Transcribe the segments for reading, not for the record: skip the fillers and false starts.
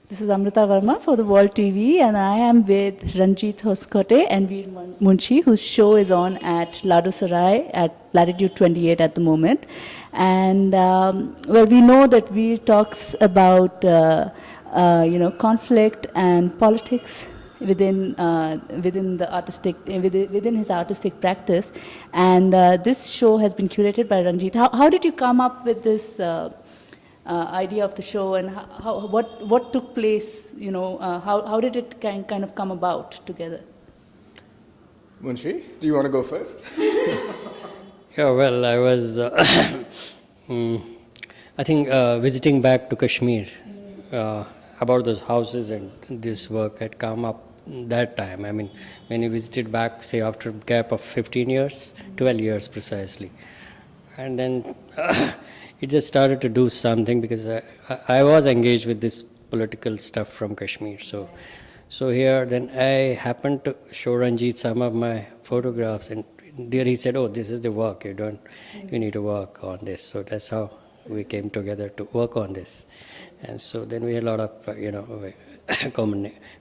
This is Amrita Verma for the World TV, and I am with Ranjit Hoskote and Veer Munshi, whose show is on at Lado Sarai at latitude 28 at the moment. And well, we know that Veer talks about conflict and politics within the artistic within his artistic practice, and this show has been curated by Ranjit. How did you come up with this? Idea of the show, and what took place, how did it kind of come about together? Munshi, do you want to go first? Yeah, well, I was, I think, visiting back to Kashmir. About those houses and this work had come up that time. I mean, when you visited back, say, after a gap of 15 years, 12 years precisely. And then it just started to do something because I was engaged with this political stuff from Kashmir. So here, then I happened to show Ranjit some of my photographs, and there he said, "Oh, this is the work. You need to work on this." So that's how we came together to work on this. And so then we had a lot of,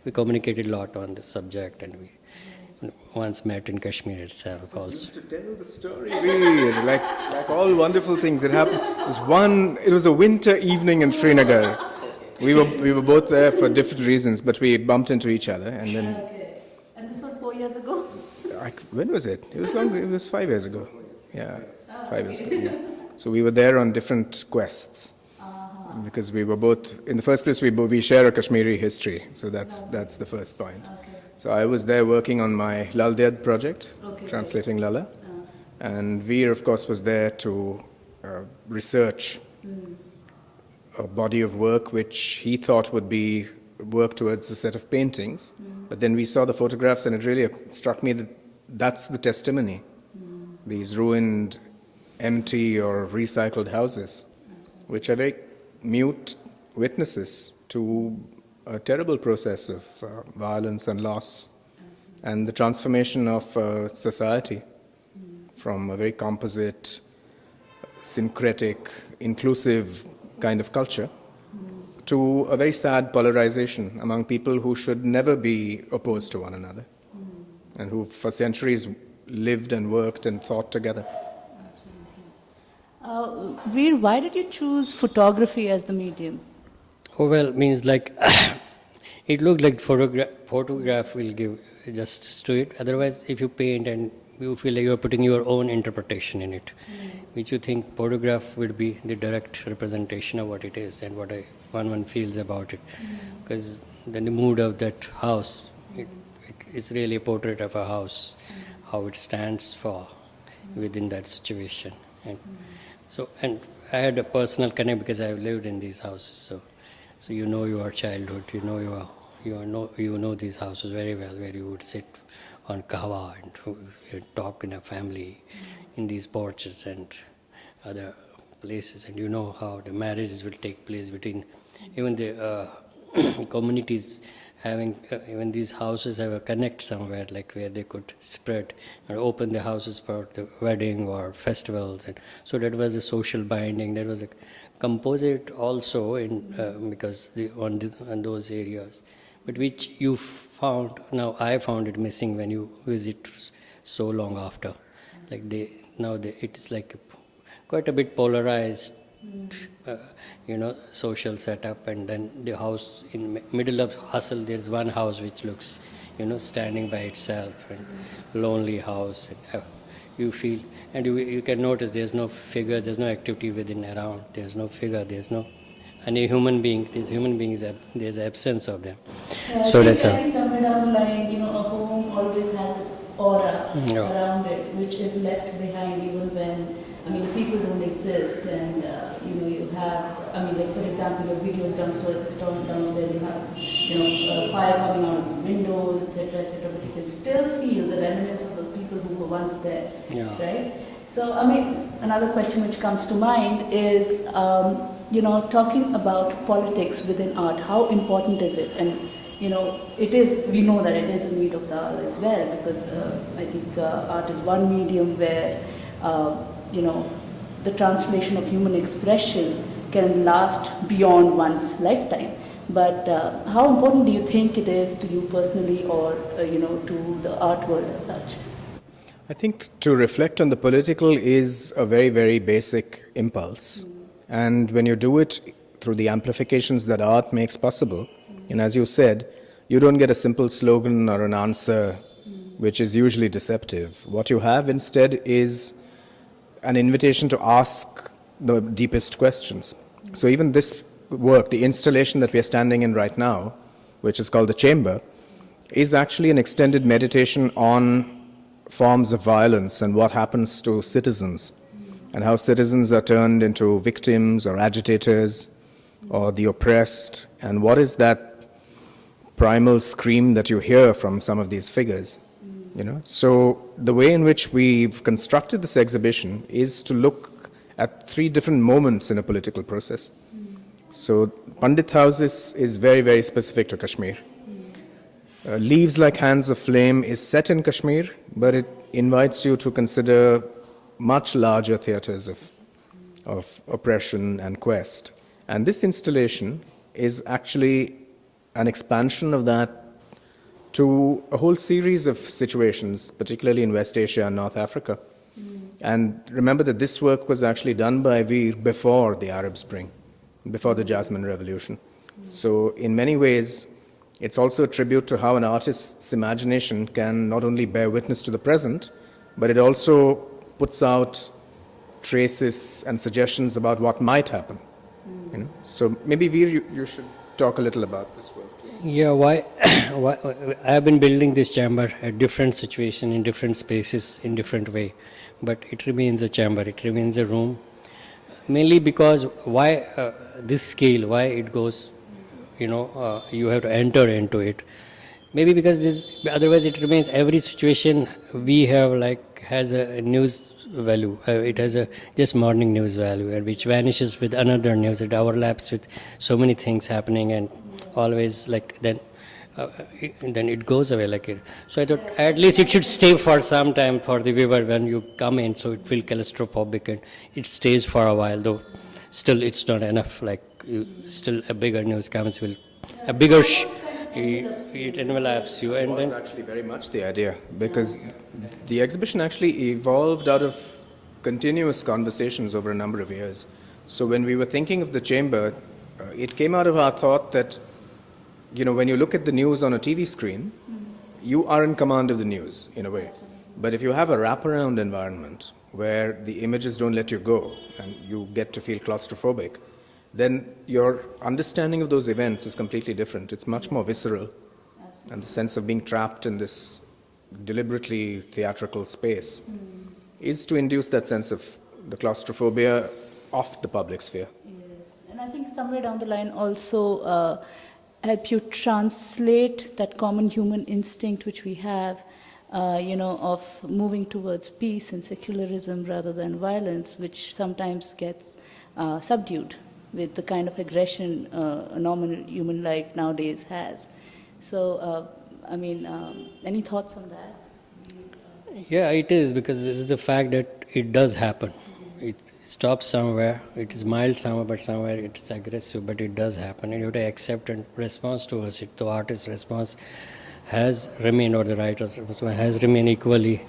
we communicated a lot on the subject, and we once met in Kashmir itself also. To tell the story, really, like all wonderful things that happened. It was a winter evening in Srinagar. We were both there for different reasons, but we bumped into each other, and then. Okay. And this was 4 years ago. When was it? It was long. It was 5 years ago. Yeah, 5 years ago. Yeah. So we were there on different quests. Because we were both, in the first place, we share a Kashmiri history, so that's the first point. Okay. So I was there working on my Lal Ded project, translating Lala, and Veer, of course, was there to research a body of work which he thought would be work towards a set of paintings. But then we saw the photographs, and it really struck me that that's the testimony. These ruined, empty or recycled houses, which are very mute witnesses to a terrible process of violence and loss, and the transformation of society from a very composite, syncretic, inclusive kind of culture to a very sad polarization among people who should never be opposed to one another, and who for centuries lived and worked and thought together. Veer, why did you choose photography as the medium? Oh, well, means like, it looked like photograph will give justice to it. Otherwise, if you paint and you feel like you're putting your own interpretation in it, which you think photograph would be the direct representation of what it is and what one feels about it. Because then the mood of that house, it is really a portrait of a house, how it stands for within that situation. And I had a personal connect because I've lived in these houses. So you know your childhood, you know these houses very well, where you would sit on kahwa and talk in a family in these porches and other places, and you know how the marriages will take place between even the communities. Having even these houses have a connect somewhere, like where they could spread and open the houses for the wedding or festivals, and so that was a social binding. That was a composite also in because on those areas, but which you found. Now I found it missing when you visit so long after. Like it is like quite a bit polarized. Social setup, and then the house in middle of hustle, there's one house which looks, standing by itself, and lonely house, and you feel, and you can notice there's no figure, there's no activity within around, there's no figure, there's no any human being, there's absence of them. So I think somewhere down the line, a home always has this aura around it, which is left behind even when the people don't exist, and you have, like for example, your videos downstairs, you have, fire coming out of the windows, etc., but you can still feel the remnants of those people who were once there, right? So, another question which comes to mind is, talking about politics within art. How important is it? And we know that it is a need of the hour as well, because I think art is one medium where the translation of human expression can last beyond one's lifetime. But how important do you think it is to you personally, or to the art world as such? I think to reflect on the political is a very, very basic impulse. And when you do it through the amplifications that art makes possible, and as you said, you don't get a simple slogan or an answer which is usually deceptive. What you have instead is an invitation to ask the deepest questions. So even this work, the installation that we are standing in right now, which is called The Chamber, is actually an extended meditation on forms of violence and what happens to citizens, and how citizens are turned into victims or agitators or the oppressed, and what is that primal scream that you hear from some of these figures. So the way in which we've constructed this exhibition is to look at three different moments in a political process. So Pandit House is very, very specific to Kashmir. Leaves Like Hands of Flame is set in Kashmir, but it invites you to consider much larger theaters of oppression and quest. And this installation is actually an expansion of that to a whole series of situations, particularly in West Asia and North Africa. And remember that this work was actually done by Veer before the Arab Spring, before the Jasmine Revolution. So in many ways, it's also a tribute to how an artist's imagination can not only bear witness to the present, but it also puts out traces and suggestions about what might happen. So maybe Veer, you should talk a little about this work. Yeah, why I have been building this chamber at different situations, in different spaces, in different way, but it remains a chamber, it remains a room, mainly because why this scale, why it goes, you have to enter into it. Maybe because this, otherwise it remains, every situation we have has a news value. It has a just morning news value, and which vanishes with another news. It overlaps with so many things happening, and always then it goes away . So I thought at least it should stay for some time for the viewer when you come in, so it feels claustrophobic and it stays for a while. Though still it's not enough. Still a bigger news comes, a bigger. It envelops you, and That's then actually very much the idea, because the exhibition actually evolved out of continuous conversations over a number of years. So when we were thinking of the chamber, it came out of our thought that, when you look at the news on a TV screen, you are in command of the news in a way. But if you have a wraparound environment where the images don't let you go and you get to feel claustrophobic, then your understanding of those events is completely different. It's much more visceral. Absolutely. And the sense of being trapped in this deliberately theatrical space is to induce that sense of the claustrophobia of the public sphere. Yes, and I think somewhere down the line also help you translate that common human instinct which we have, of moving towards peace and secularism rather than violence, which sometimes gets subdued with the kind of aggression a normal human life nowadays has. So, any thoughts on that? yeah, it is, because this is the fact that it does happen. It stops somewhere, it is mild somewhere, but somewhere it is aggressive, but it does happen, and you have to accept and respond towards it. The artist's response has remained, or the writer's response has remained equally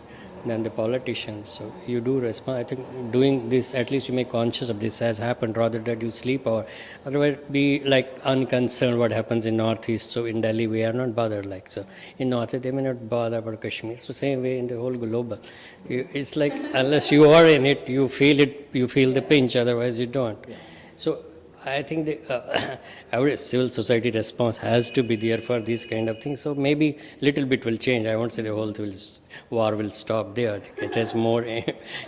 than the politicians. So you do respond. I think doing this, at least you make conscious of this has happened, rather than you sleep or otherwise be unconcerned what happens in Northeast. So in Delhi we are not bothered so. In Northeast they may not bother about Kashmir. So same way in the whole global. It's unless you are in it, you feel the pinch, otherwise you don't. So I think our civil society response has to be there for these kind of things. So maybe little bit will change. I won't say the whole war will stop there. It has more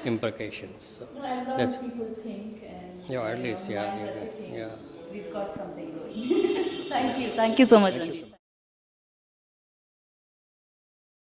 implications. So As long as people think and at least, minds are ticking, yeah. we've got something going. Thank you so much. Ranjit.